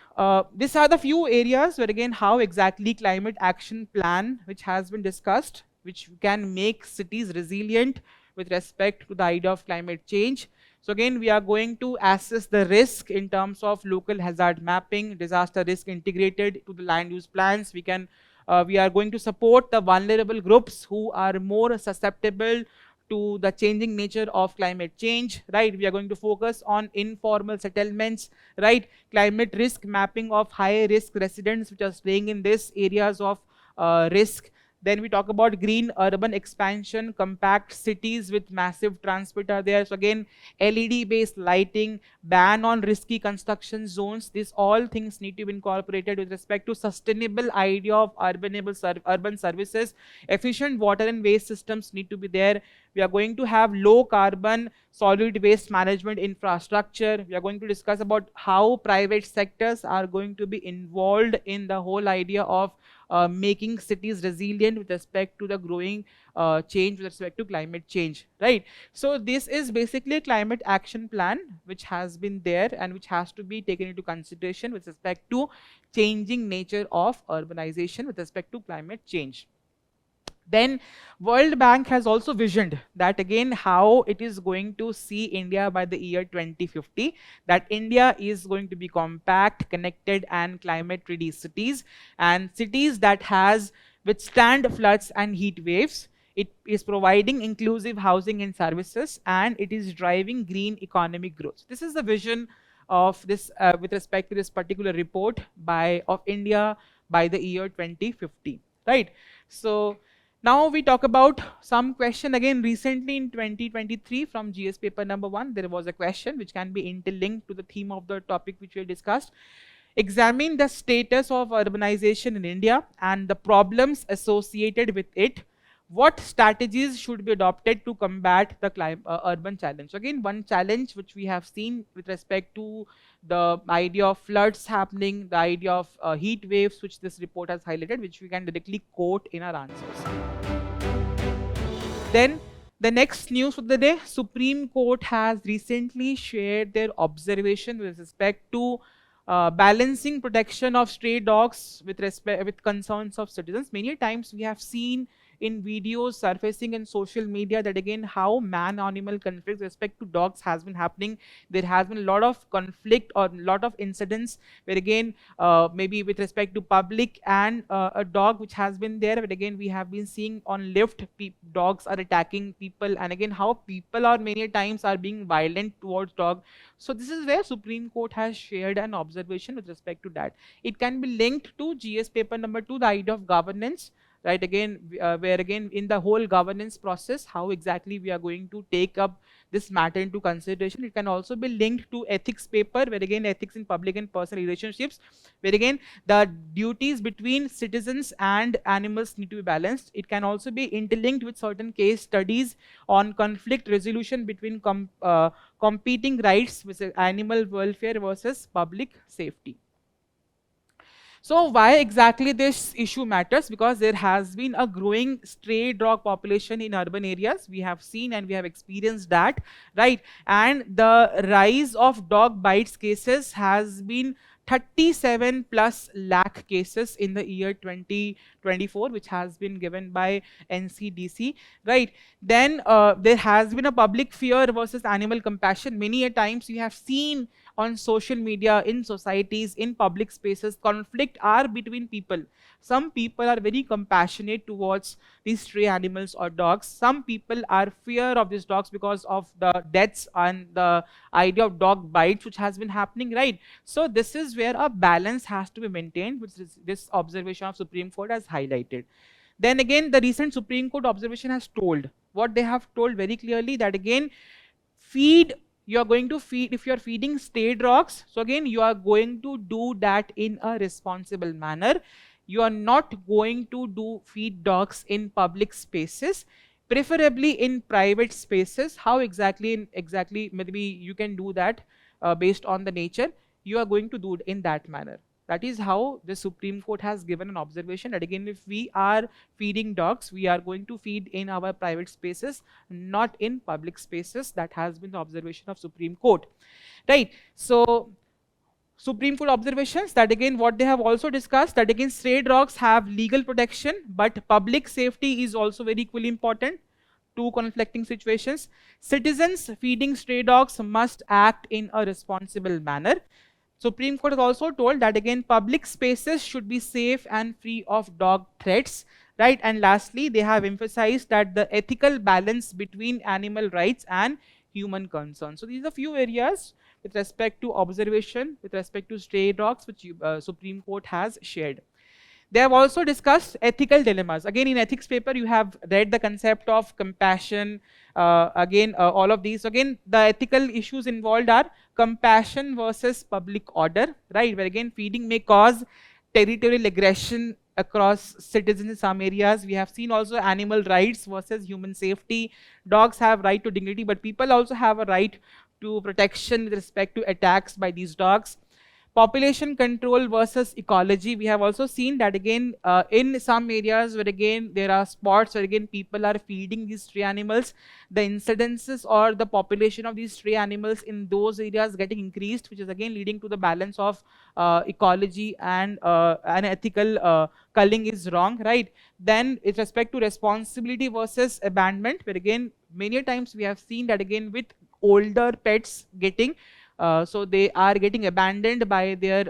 these are the few areas where again how exactly climate action plan which has been discussed, which can make cities resilient with respect to the idea of climate change. So again, we are going to assess the risk in terms of local hazard mapping, disaster risk integrated to the land use plans. We are going to support the vulnerable groups who are more susceptible to the changing nature of climate change, right? We are going to focus on informal settlements, right? Climate risk mapping of high risk residents which are staying in these areas of risk. Then we talk about green urban expansion, compact cities with massive transport are there. So again, LED based lighting, ban on risky construction zones. These all things need to be incorporated with respect to sustainable idea of urban services. Efficient water and waste systems need to be there. We are going to have low carbon solid waste management infrastructure. We are going to discuss about how private sectors are going to be involved in the whole idea of making cities resilient with respect to the growing change with respect to climate change, right? So this is basically a climate action plan which has been there and which has to be taken into consideration with respect to changing nature of urbanization with respect to climate change. Then World Bank has also visioned that again how it is going to see India by the year 2050, that India is going to be compact, connected and climate ready cities, and cities that has withstand floods and heat waves. It is providing inclusive housing and services, and it is driving green economic growth. This is the vision of this with respect to this particular report of India by the year 2050, right? So now we talk about some question. Again, recently in 2023 from GS paper number 1, there was a question which can be interlinked to the theme of the topic which we discussed. Examine the status of urbanization in India and the problems associated with it. What strategies should be adopted to combat the urban challenge? So again, one challenge which we have seen with respect to the idea of floods happening, the idea of heat waves, which this report has highlighted, which we can directly quote in our answers. Then the next news of the day, Supreme Court has recently shared their observation with respect to balancing protection of stray dogs with concerns of citizens. Many times we have seen in videos surfacing in social media that again how man-animal conflict with respect to dogs has been happening. There has been a lot of conflict or a lot of incidents where again maybe with respect to public and a dog which has been there, but again we have been seeing on lift dogs are attacking people, and again how people are many times are being violent towards dog. So this is where Supreme Court has shared an observation with respect to that. It can be linked to GS paper number 2, the idea of governance, right? Again, where again in the whole governance process, how exactly we are going to take up this matter into consideration. It can also be linked to ethics paper, where again ethics in public and personal relationships, where again the duties between citizens and animals need to be balanced. It can also be interlinked with certain case studies on conflict resolution between competing rights, which is animal welfare versus public safety. So why exactly this issue matters? Because there has been a growing stray dog population in urban areas. We have seen and we have experienced that, right? And the rise of dog bites cases has been 37 plus lakh cases in the year 2024, which has been given by NCDC, right? Then there has been a public fear versus animal compassion. Many a times you have seen on social media, in societies, in public spaces, conflict are between people. Some people are very compassionate towards these stray animals or dogs. Some people are fear of these dogs because of the deaths and the idea of dog bites which has been happening, right? So this is where a balance has to be maintained, which is this observation of Supreme Court has highlighted. Then again, the recent Supreme Court observation has told, what they have told very clearly, that again, you are going to feed, if you are feeding stray dogs, so again you are going to do that in a responsible manner. You are not going to feed dogs in public spaces, preferably in private spaces. How exactly maybe you can do that based on the nature. You are going to do it in that manner. That is how the Supreme Court has given an observation that again, if we are feeding dogs, we are going to feed in our private spaces, not in public spaces. That has been the observation of Supreme Court, right? So Supreme Court observations, that again what they have also discussed, that again stray dogs have legal protection, but public safety is also very equally important. Two conflicting situations. Citizens feeding stray dogs must act in a responsible manner. Supreme Court has also told that again public spaces should be safe and free of dog threats, right? And lastly, they have emphasized that the ethical balance between animal rights and human concern. So these are few areas with respect to observation, with respect to stray dogs, which Supreme Court has shared. They have also discussed ethical dilemmas. Again, in ethics paper, you have read the concept of compassion. All of these. Again, the ethical issues involved are compassion versus public order, right? Where again, feeding may cause territorial aggression across citizens in some areas. We have seen also animal rights versus human safety. Dogs have right to dignity, but people also have a right to protection with respect to attacks by these dogs. Population control versus ecology. We have also seen that again in some areas where again there are spots where again people are feeding these stray animals, the incidences or the population of these stray animals in those areas getting increased, which is again leading to the balance of ecology and an ethical culling is wrong, right? Then with respect to responsibility versus abandonment, where again many times we have seen that again with older pets getting so they are getting abandoned by their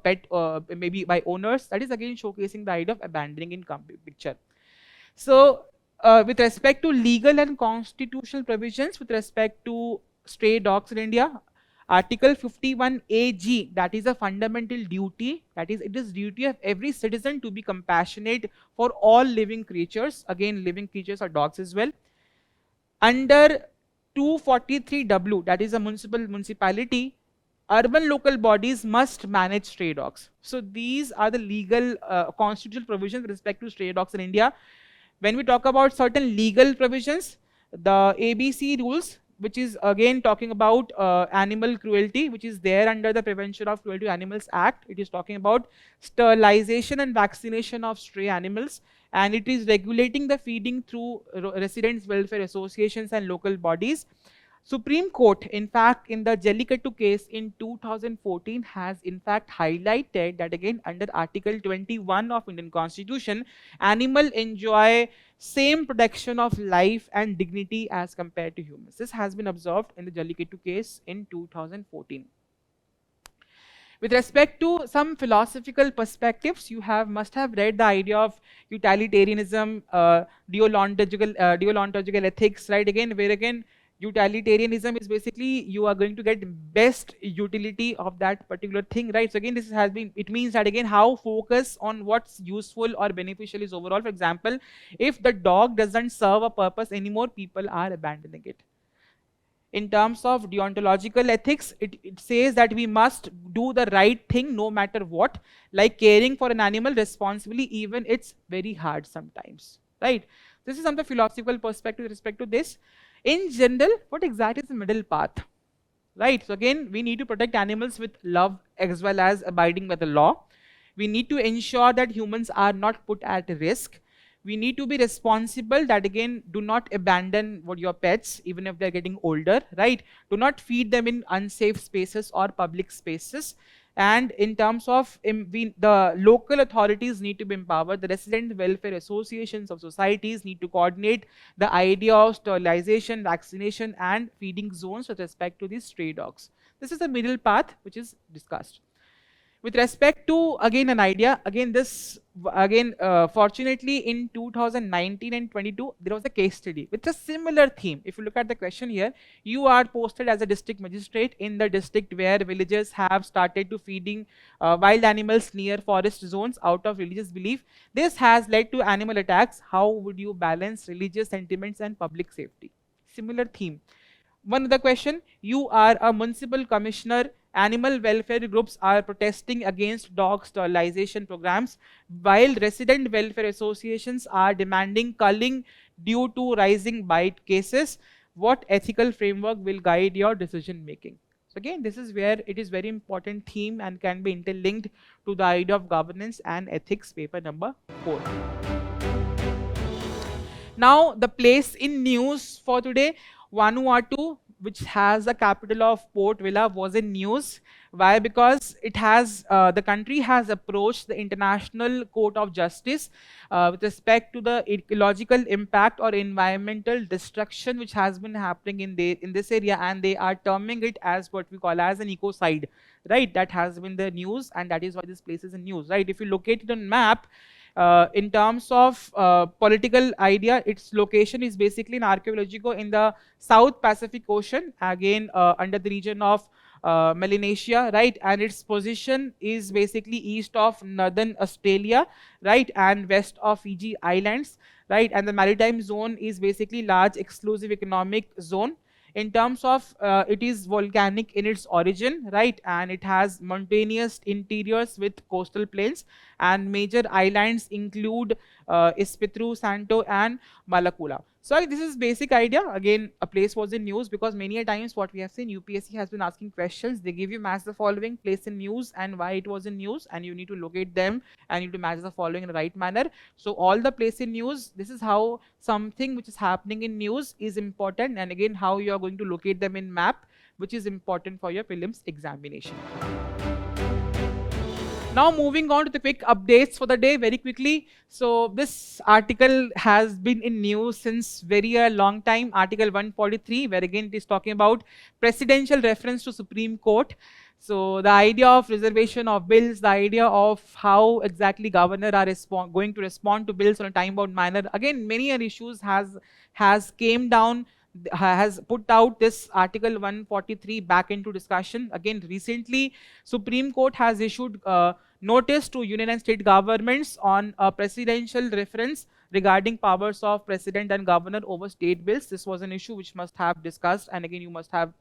pet, maybe by owners. That is again showcasing the idea of abandoning in picture. So with respect to legal and constitutional provisions with respect to stray dogs in India, Article 51 AG, that is a fundamental duty, that is, it is duty of every citizen to be compassionate for all living creatures. Again, living creatures are dogs as well. Under 243W, that is a municipality, urban local bodies must manage stray dogs. So these are the legal constitutional provisions with respect to stray dogs in India. When we talk about certain legal provisions, the ABC rules, which is again talking about animal cruelty, which is there under the Prevention of Cruelty to Animals Act. It is talking about sterilization and vaccination of stray animals, and it is regulating the feeding through residents' welfare associations and local bodies. Supreme Court, in fact, in the Jellikattu case in 2014 has in fact highlighted that again under Article 21 of Indian Constitution, animal enjoy same protection of life and dignity as compared to humans. This has been observed in the Jellikattu case in 2014. With respect to some philosophical perspectives, you must have read the idea of utilitarianism, deontological ethics, right? Again, where again utilitarianism is basically you are going to get best utility of that particular thing, right? So again, it means that again how focus on what's useful or beneficial is overall. For example, if the dog doesn't serve a purpose anymore, people are abandoning it. In terms of deontological ethics, it says that we must do the right thing no matter what, like caring for an animal responsibly, even it's very hard sometimes, right? This is some of the philosophical perspective with respect to this. In general, what exactly is the middle path, right? So again, we need to protect animals with love as well as abiding by the law. We need to ensure that humans are not put at risk. We need to be responsible, that again, do not abandon your pets even if they're getting older, right? Do not feed them in unsafe spaces or public spaces. And in terms of the local authorities need to be empowered, the resident welfare associations of societies need to coordinate the idea of sterilization, vaccination and feeding zones with respect to these stray dogs. This is the middle path which is discussed. With respect to again an idea, again fortunately in 2019 and 22 there was a case study with a similar theme. If you look at the question here, you are posted as a district magistrate in the district where villagers have started to feeding wild animals near forest zones out of religious belief. This has led to animal attacks. How would you balance religious sentiments and public safety? Similar theme. One other question, you are a municipal commissioner, animal welfare groups are protesting against dog sterilization programs, while resident welfare associations are demanding culling due to rising bite cases. What ethical framework will guide your decision making? So again, this is where it is very important theme and can be interlinked to the idea of governance and ethics, paper number 4. Now, the place in news for today, Vanuatu, which has the capital of Port Vila, was in news. Why? Because it has the country has approached the International Court of Justice with respect to the ecological impact or environmental destruction which has been happening in this area, and they are terming it as what we call as an ecocide, right? That has been the news, and that is why this place is in news, right? If you locate it on map, In terms of political idea, its location is basically an archipelago in the South Pacific Ocean, again under the region of Melanesia, right? And its position is basically east of northern Australia, right, and west of Fiji Islands, right? And the maritime zone is basically large exclusive economic zone. In terms of it is volcanic in its origin, right, and it has mountainous interiors with coastal plains, and major islands include Ispitru, Santo, and Malakula. So this is basic idea. Again, a place was in news because many a times what we have seen, UPSC has been asking questions. They give you match the following, place in news and why it was in news, and you need to locate them and you need to match the following in the right manner. So all the place in news, this is how something which is happening in news is important, and again how you are going to locate them in map, which is important for your prelims examination. Now moving on to the quick updates for the day very quickly. So this article has been in news since very a long time, Article 143, where again it is talking about presidential reference to Supreme Court. So the idea of reservation of bills, the idea of how exactly governor are going to respond to bills on a time-bound manner. Again, many issues has came down, has put out this Article 143 back into discussion. Again, recently, Supreme Court has issued notice to union and state governments on a presidential reference regarding powers of president and governor over state bills. This was an issue which must have discussed, and again, you must have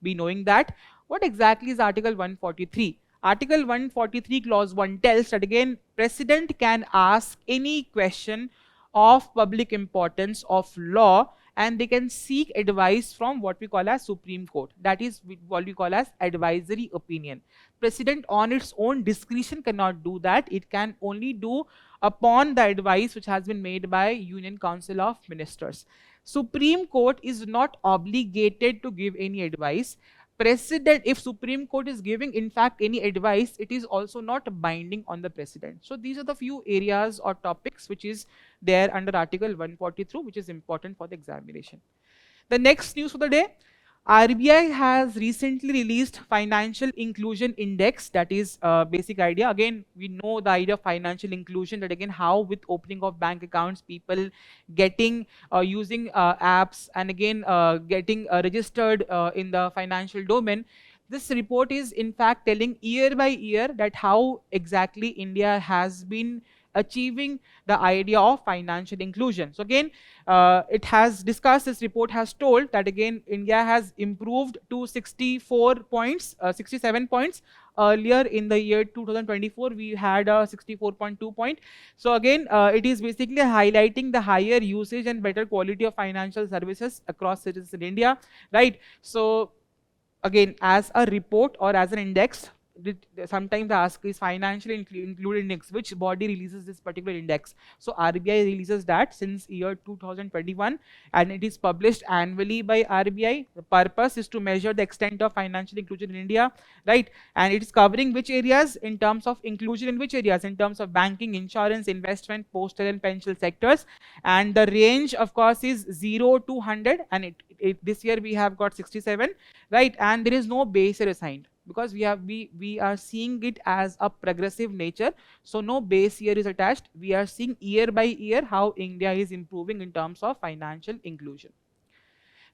be knowing that. What exactly is Article 143? Article 143 clause 1 tells that again, president can ask any question of public importance of law, and they can seek advice from what we call as Supreme Court. That is what we call as advisory opinion. President on its own discretion cannot do that. It can only do upon the advice which has been made by Union Council of Ministers. Supreme Court is not obligated to give any advice. President, if Supreme Court is giving in fact any advice, it is also not binding on the president. So these are the few areas or topics which is there under Article 143, which is important for the examination. The next news for the day, RBI has recently released Financial Inclusion Index. That is basic idea. Again, we know the idea of financial inclusion, that again how with opening of bank accounts, people getting using apps, and again getting registered in the financial domain. This report is in fact telling year by year that how exactly India has been achieving the idea of financial inclusion. So again, it has discussed, this report has told that again India has improved to 64 points, 67 points. Earlier in the year 2024, we had a 64.2 point. So again, it is basically highlighting the higher usage and better quality of financial services across cities in India, right? So again, as a report or as an index, sometimes the ask is financially included index, which body releases this particular index. So RBI releases that since year 2021, and it is published annually by RBI. The purpose is to measure the extent of financial inclusion in India, right? And it is covering which areas in terms of inclusion, in which areas in terms of banking, insurance, investment, postal and pension sectors. And the range of course is 0 to 100, and this year we have got 67, right? And there is no base year assigned, because we are seeing it as a progressive nature. So no base year is attached. We are seeing year by year how India is improving in terms of financial inclusion.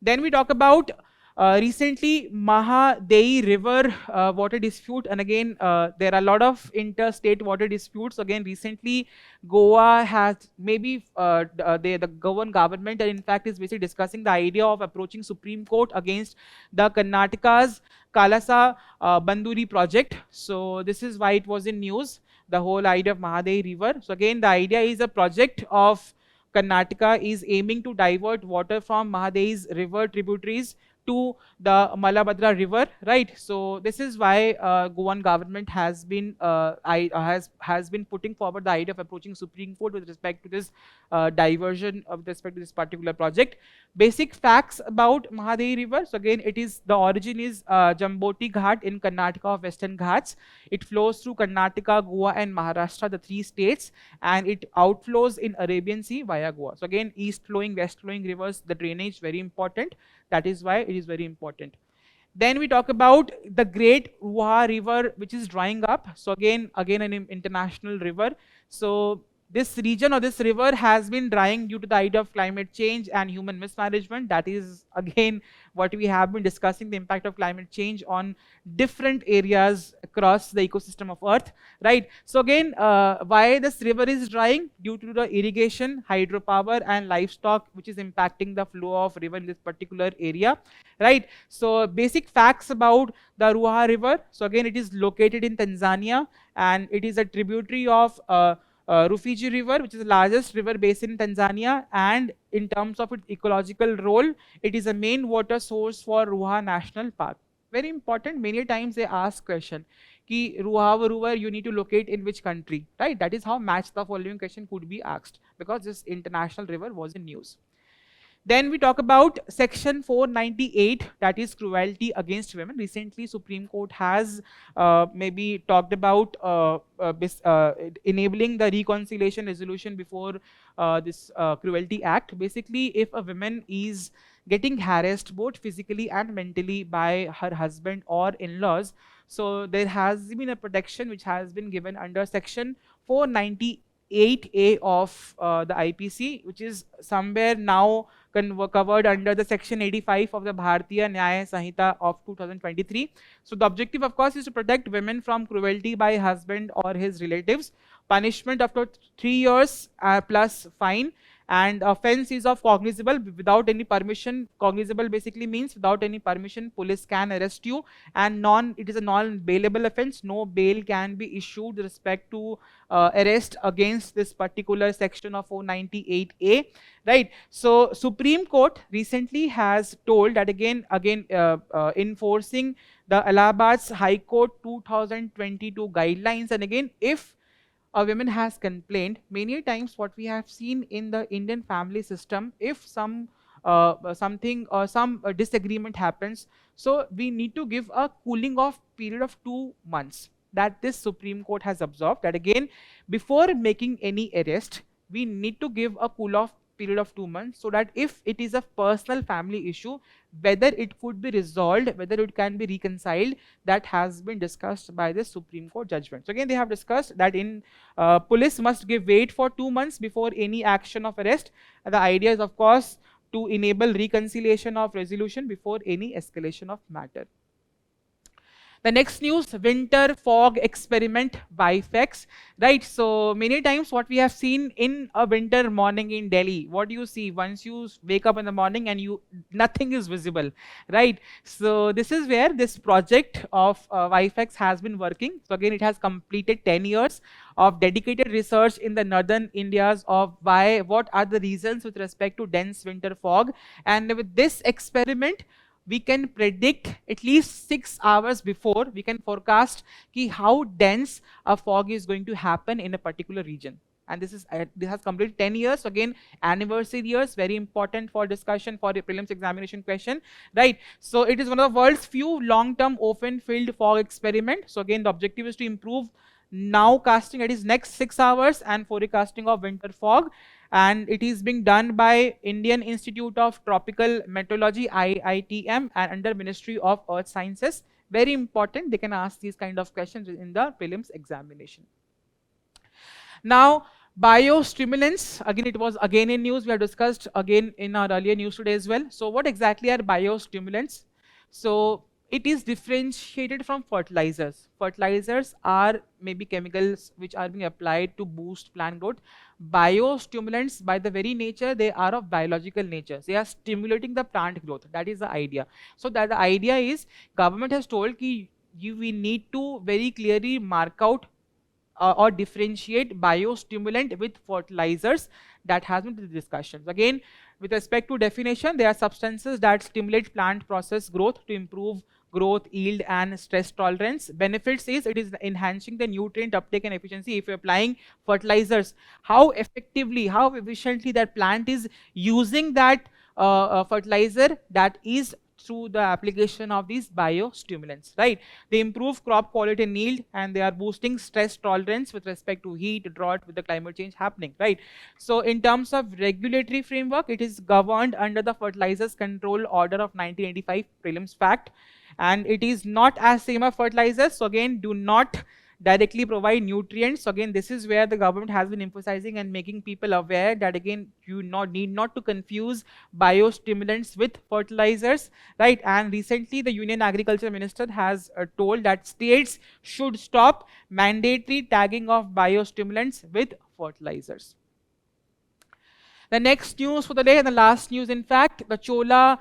Then we talk about recently Mahadei River water dispute, and again there are a lot of interstate water disputes. Again, recently Goa has maybe the Goan government, and in fact is basically discussing the idea of approaching Supreme Court against the Karnataka's Kalasa Banduri project. So this is why it was in news, the whole idea of Mahadei River. So again, the idea is a project of Karnataka is aiming to divert water from Mahadei's river tributaries to the Malabhadra river, right? So this is why Goan government has been has been putting forward the idea of approaching Supreme Court with respect to this diversion with respect to this particular project. Basic facts about Mahadei river. So again, it is the origin is Jamboti Ghat in Karnataka of Western Ghats. It flows through Karnataka, Goa and Maharashtra, the three states, and it outflows in Arabian Sea via Goa. So again, east flowing, west flowing rivers, the drainage very important. That is why it is very important. Then we talk about the Great Ruha River, which is drying up. So again an international river. So this region or this river has been drying due to the idea of climate change and human mismanagement. That is again what we have been discussing, the impact of climate change on different areas across the ecosystem of Earth, right? So again, why this river is drying? Due to the irrigation, hydropower and livestock, which is impacting the flow of river in this particular area, right? So basic facts about the Ruaha River. So again, it is located in Tanzania, and it is a tributary of Rufiji River, which is the largest river basin in Tanzania, and in terms of its ecological role, it is a main water source for Ruaha National Park. Very important, many times they ask question, ki Ruaha River you need to locate in which country, right? That is how match the following question could be asked, because this international river was in news. Then we talk about section 498, that is cruelty against women. Recently, Supreme Court has maybe talked about enabling the reconciliation resolution before this cruelty act. Basically, if a woman is getting harassed both physically and mentally by her husband or in-laws, so there has been a protection which has been given under section 498A of the IPC, which is somewhere now covered under the section 85 of the Bharatiya Nyaya Sanhita of 2023. So the objective, of course, is to protect women from cruelty by husband or his relatives. Punishment up to 3 years plus fine, and offense is of cognizable without any permission. Cognizable basically means without any permission, police can arrest you, and it is a non-bailable offense. No bail can be issued with respect to arrest against this particular section of 498A, right? So Supreme Court recently has told that again enforcing the Allahabad's High Court 2022 guidelines, and again, if a woman has complained, many times what we have seen in the Indian family system, if some disagreement happens, so we need to give a cooling off period of 2 months. That this Supreme Court has observed, that again, before making any arrest, we need to give a cool off period of 2 months, so that if it is a personal family issue, whether it could be resolved, whether it can be reconciled, that has been discussed by the Supreme Court judgment. So again, they have discussed that in police must give wait for 2 months before any action of arrest. The idea is, of course, to enable reconciliation of resolution before any escalation of matter. The next news, winter fog experiment VIFEX, right? So many times what we have seen in a winter morning in Delhi, what do you see? Once you wake up in the morning and nothing is visible, right? So this is where this project of VIFEX has been working. So again, it has completed 10 years of dedicated research in the northern Indias of what are the reasons with respect to dense winter fog. And with this experiment, we can predict at least 6 hours before, we can forecast how dense a fog is going to happen in a particular region. And this has completed 10 years. So again, anniversary years, very important for discussion for a prelims examination question, right? So it is one of the world's few long-term open field fog experiment. So again, the objective is to improve nowcasting, that is next 6 hours, and forecasting of winter fog. And it is being done by Indian Institute of Tropical Meteorology, IITM, and under Ministry of Earth Sciences. Very important, they can ask these kind of questions in the prelims examination. Now, biostimulants, again, it was again in news, we have discussed again in our earlier news today as well. So what exactly are biostimulants? So it is differentiated from fertilizers. Fertilizers are maybe chemicals which are being applied to boost plant growth. Biostimulants, by the very nature, they are of biological nature. They are stimulating the plant growth. That is the idea. So that the idea is, government has told we need to very clearly mark out or differentiate biostimulant with fertilizers. That has been the discussions. Again, with respect to definition, they are substances that stimulate plant process growth to improve growth, yield, and stress tolerance. Benefits is it is enhancing the nutrient uptake and efficiency. If you're applying fertilizers, how effectively, how efficiently that plant is using that fertilizer, that is through the application of these biostimulants, right? They improve crop quality and yield, and they are boosting stress tolerance with respect to heat, drought, with the climate change happening, right? So in terms of regulatory framework, it is governed under the Fertilizers Control Order of 1985 Prelims Fact, and it is not as same as fertilizers. So again, do not directly provide nutrients. So again, this is where the government has been emphasizing and making people aware that again, you need not to confuse biostimulants with fertilizers, right? And recently, the Union Agriculture Minister has told that states should stop mandatory tagging of biostimulants with fertilizers. The next news for the day, and the last news in fact, the Chola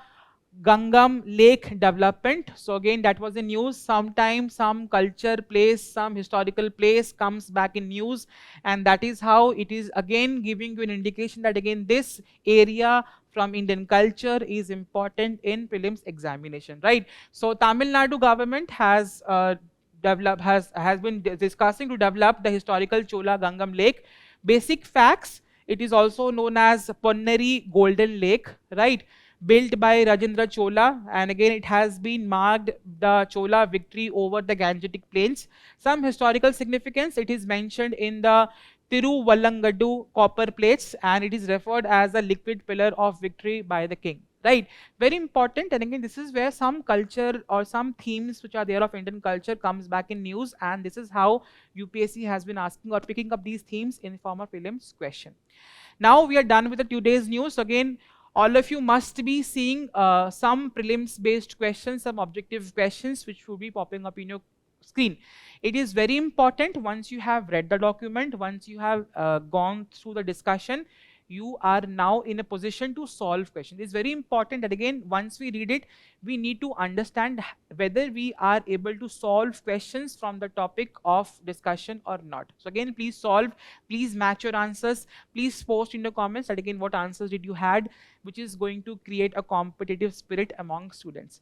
Gangam Lake development. So again, that was in news. Sometimes some culture place, some historical place comes back in news, and that is how it is again giving you an indication that again this area from Indian culture is important in prelims examination, right? So Tamil Nadu government has has been discussing to develop the historical Chola Gangam Lake. Basic facts: it is also known as Ponneri Golden Lake, right? Built by Rajendra Chola, and again it has been marked the Chola victory over the Gangetic Plains. Some historical significance: it is mentioned in the Tiruvallangadu copper plates, and it is referred as a liquid pillar of victory by the king. Right, very important. And again, this is where some culture or some themes which are there of Indian culture comes back in news, and this is how UPSC has been asking or picking up these themes in form of prelims question. Now we are done with the today's news. Again, all of you must be seeing some prelims based questions, some objective questions which will be popping up in your screen. It is very important, once you have read the document, once you have gone through the discussion, you are now in a position to solve questions. It's very important that again, once we read it, we need to understand whether we are able to solve questions from the topic of discussion or not. So again, please solve, please match your answers, please post in the comments that again what answers did you had, which is going to create a competitive spirit among students.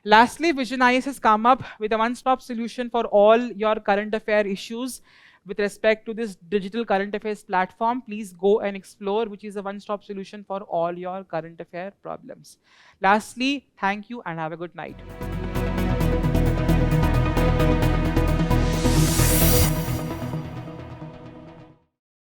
Lastly, Vision IS has come up with a one-stop solution for all your current affair issues with respect to this digital current affairs platform. Please go and explore, which is a one-stop solution for all your current affair problems. Lastly, thank you and have a good night.